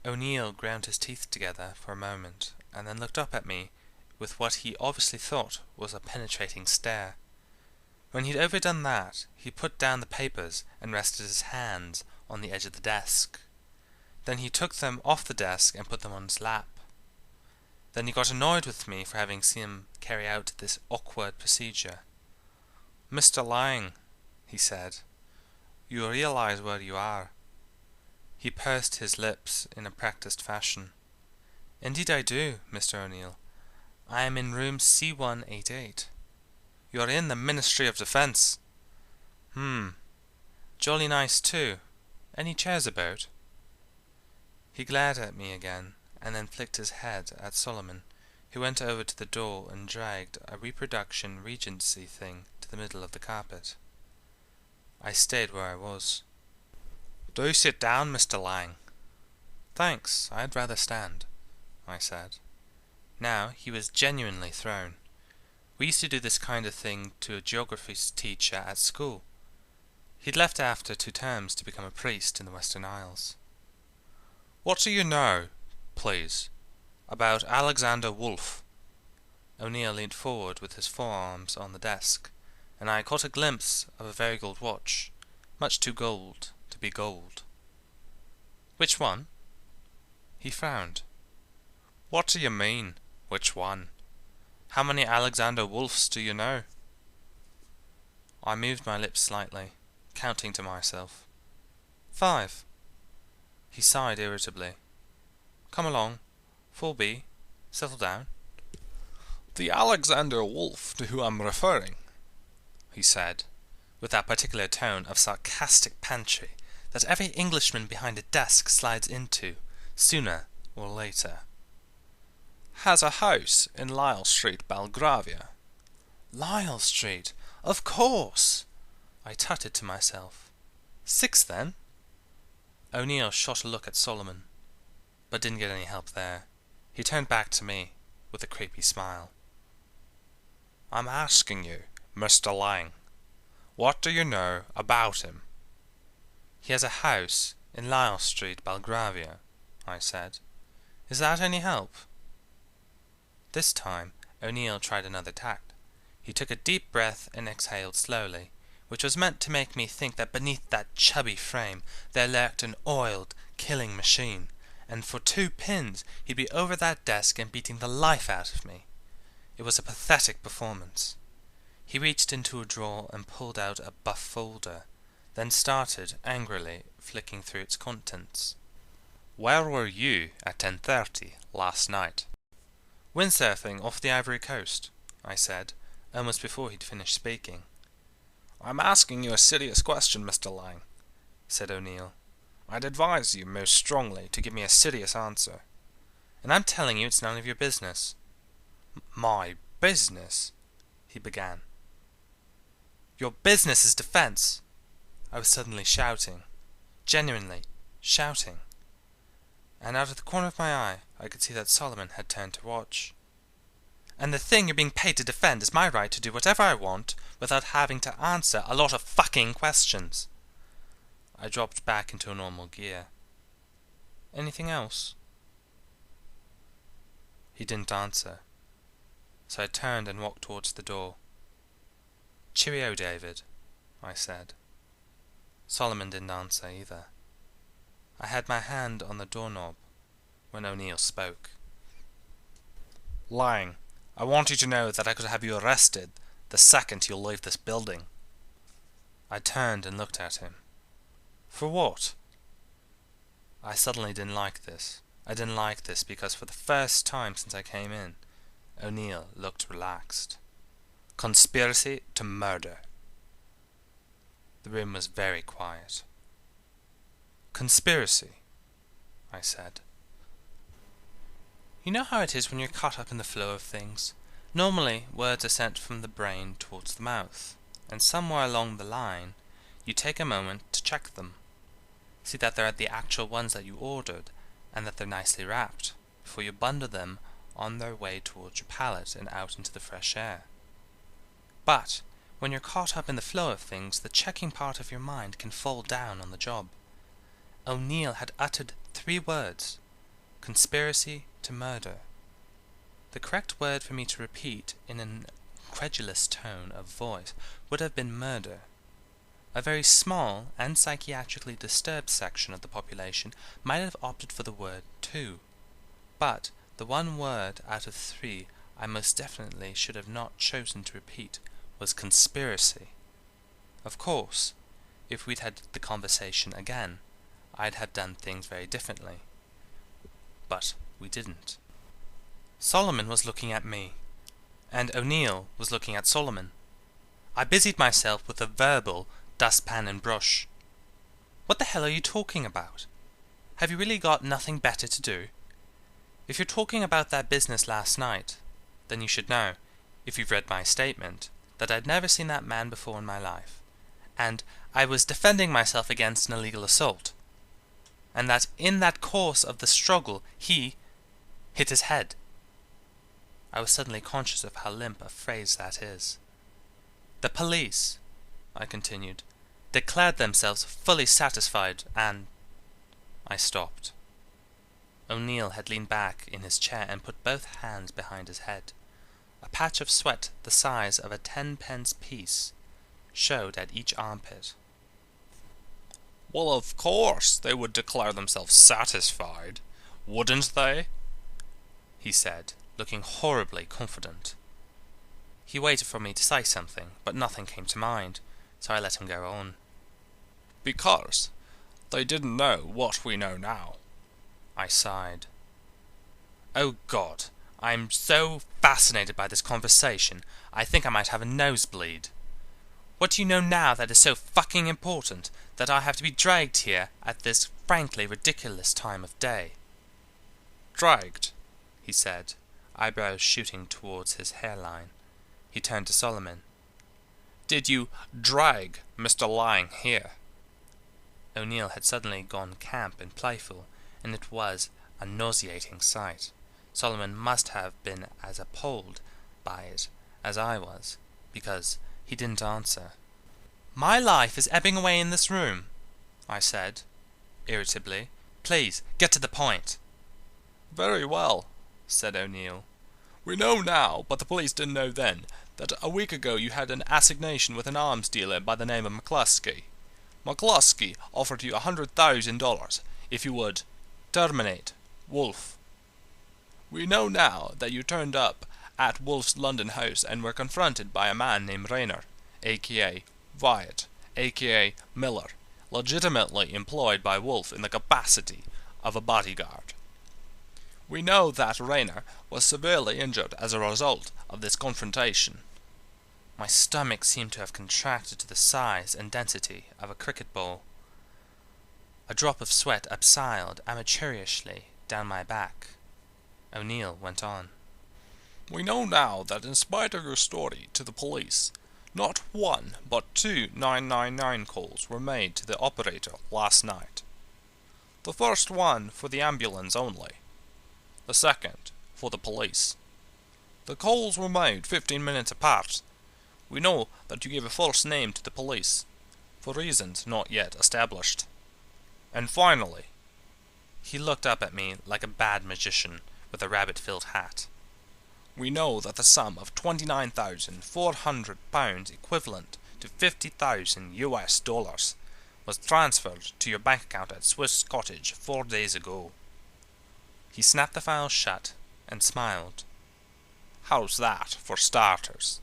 O'Neill ground his teeth together for a moment, and then looked up at me with what he obviously thought was a penetrating stare. When he'd overdone that, he put down the papers and rested his hands on the edge of the desk. Then he took them off the desk and put them on his lap. Then he got annoyed with me for having seen him carry out this awkward procedure. "Mr. Lang," he said, "you realize where you are?" He pursed his lips in a practiced fashion. "Indeed I do, Mr. O'Neill. I am in room C188. "You are in the Ministry of Defence." Jolly nice too. Any chairs about?" He glared at me again, and then flicked his head at Solomon, who went over to the door and dragged a reproduction Regency thing to the middle of the carpet. I stayed where I was. "Do sit down, Mr. Lang." "Thanks, I'd rather stand," I said. Now he was genuinely thrown. We used to do this kind of thing to a geography teacher at school. He'd left after 2 terms to become a priest in the Western Isles. "What do you know, please, about Alexander Wolff?" O'Neill leaned forward with his forearms on the desk, and I caught a glimpse of a very gold watch, much too gold to be gold. "Which one?" He frowned. "What do you mean, which one? How many Alexander Wolffs do you know?" I moved my lips slightly, counting to myself. 5. He sighed irritably. "Come along. 4B. Settle down." "The Alexander Wolff to whom I'm referring," he said, with that particular tone of sarcastic pantry that every Englishman behind a desk slides into, sooner or later, "has a house in Lisle Street, Belgravia." "Lisle Street? Of course!" I tutted to myself. 6 then? O'Neill shot a look at Solomon, but didn't get any help there. He turned back to me with a creepy smile. "I'm asking you, Mr. Lang, what do you know about him?" "He has a house in Lisle Street, Belgravia," I said. "Is that any help?" This time O'Neill tried another tack. He took a deep breath and exhaled slowly, which was meant to make me think that beneath that chubby frame there lurked an oiled, killing machine, and for 2 pins he'd be over that desk and beating the life out of me. It was a pathetic performance. He reached into a drawer and pulled out a buff folder, then started angrily flicking through its contents. "Where were you at 10:30 last night?" "Windsurfing off the Ivory Coast," I said, almost before he'd finished speaking. "I'm asking you a serious question, Mr. Lang," said O'Neill. "I'd advise you most strongly to give me a serious answer." "And I'm telling you it's none of your business." "My business?" he began. "Your business is defence!" I was suddenly shouting. Genuinely shouting. And out of the corner of my eye I could see that Solomon had turned to watch. "And the thing you're being paid to defend is my right to do whatever I want without having to answer a lot of fucking questions." I dropped back into a normal gear. "Anything else?" He didn't answer, so I turned and walked towards the door. "Cheerio, David," I said. Solomon didn't answer either. I had my hand on the doorknob when O'Neill spoke. "Lang, I want you to know that I could have you arrested the second you leave this building." I turned and looked at him. "For what?" I suddenly didn't like this. I didn't like this because for the first time since I came in, O'Neill looked relaxed. "Conspiracy to murder." The room was very quiet. "Conspiracy," I said. You know how it is when you're caught up in the flow of things. Normally, words are sent from the brain towards the mouth, and somewhere along the line, you take a moment to check them. See that they're the actual ones that you ordered, and that they're nicely wrapped, before you bundle them on their way towards your palate and out into the fresh air. But when you're caught up in the flow of things, the checking part of your mind can fall down on the job. O'Neill had uttered 3 words, Conspiracy to murder. The correct word for me to repeat in an incredulous tone of voice would have been murder. A very small and psychiatrically disturbed section of the population might have opted for the word too, but the one word out of 3 I most definitely should have not chosen to repeat was conspiracy. Of course, if we'd had the conversation again, I'd have done things very differently. But we didn't. Solomon was looking at me, and O'Neill was looking at Solomon. I busied myself with a verbal dustpan and brush. What the hell are you talking about? Have you really got nothing better to do? If you're talking about that business last night, then you should know, if you've read my statement, that I'd never seen that man before in my life, and I was defending myself against an illegal assault, and that in that course of the struggle he hit his head. I was suddenly conscious of how limp a phrase that is. The police, I continued, declared themselves fully satisfied and... I stopped. O'Neill had leaned back in his chair and put both hands behind his head. A patch of sweat the size of a 10-pence piece showed at each armpit. Well, of course they would declare themselves satisfied, wouldn't they? He said, looking horribly confident. He waited for me to say something, but nothing came to mind, so I let him go on. Because they didn't know what we know now. I sighed. Oh God, I'm so fascinated by this conversation, I think I might have a nosebleed. What do you know now that is so fucking important that I have to be dragged here at this frankly ridiculous time of day? Dragged, he said, eyebrows shooting towards his hairline. He turned to Solomon. Did you drag Mr. Lang here? O'Neill had suddenly gone camp and playful, and it was a nauseating sight. Solomon must have been as appalled by it as I was, because he didn't answer. My life is ebbing away in this room, I said, irritably. Please, get to the point. Very well, said O'Neill. We know now, but the police didn't know then, that a week ago you had an assignation with an arms dealer by the name of McCluskey. McCluskey offered you $100,000 if you would terminate Wolf. We know now that you turned up at Wolf's London house and were confronted by a man named Rayner, a.k.a. Wyatt, a.k.a. Miller, legitimately employed by Wolf in the capacity of a bodyguard. We know that Rayner was severely injured as a result of this confrontation. My stomach seemed to have contracted to the size and density of a cricket ball. A drop of sweat upsiled amateurishly down my back. O'Neill went on. We know now that in spite of your story to the police, not 1 but 2 999 calls were made to the operator last night. The first one for the ambulance only. The second for the police. The calls were made 15 minutes apart. We know that you gave a false name to the police, for reasons not yet established. And finally, he looked up at me like a bad magician with a rabbit-filled hat. We know that the sum of £29,400 equivalent to $50,000 was transferred to your bank account at Swiss Cottage 4 days ago. He snapped the file shut and smiled. How's that for starters?